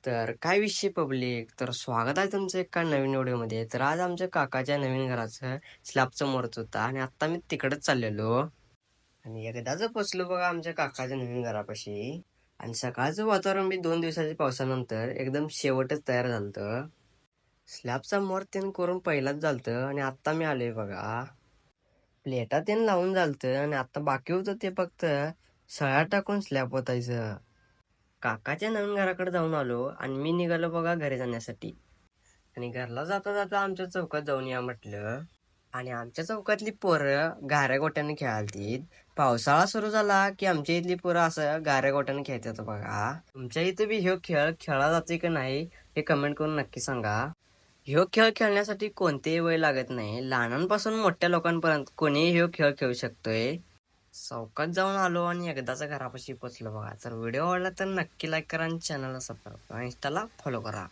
तर काय विषय पब्लिक, तर स्वागत आहे तुमचं एका नवीन व्हिडिओमध्ये. तर आज आमच्या काकाच्या नवीन घराचं स्लॅबचं मुहूर्त होता आणि आता मी तिकडेच चाललेलो आणि एकदाच पोचलो बघा आमच्या काकाच्या नवीन घरापाशी. आणि सकाळचं वातावरण बी 2 दिवसाच्या पावसानंतर एकदम शेवटच तयार झालतं. स्लॅबचा मुहूर्त त्यानं करून पहिलाच झालतं आणि आता मी आलोय बघा. प्लेटा त्यानं लावून झालतं आणि आता बाकी होतं ते फक्त सळ्या टाकून स्लॅब ओतायचं. काकाच्या नवीन घराकडे जाऊन आलो आणि मी निघालो बघा घरी जाण्यासाठी. आणि घरला जाता जाता आमच्या चौकात जाऊन या म्हटलं. आणि आमच्या चौकातली पोरं गाऱ्या गोट्याने खेळालतीत. पावसाळा सुरू झाला की आमच्या इथली पोरं असं गाऱ्या गोट्याने खेळतात बघा. तुमच्या इथे बी ह्यो खेळ खेळला जातोय की नाही हे कमेंट करून नक्की सांगा. ह्यो खेळ खेळण्यासाठी कोणतेही वय लागत नाही, लहानांपासून मोठ्या लोकांपर्यंत कोणीही ह्यो खेळ खेळू शकतोय. चौकात जाऊन आलो आणि एकदाच घरापाशी पोचलो बघा. तर व्हिडिओ आवडला तर नक्की लाईक करा आणि चॅनलला सबस्क्राईब करा, इंस्टाला फॉलो करा.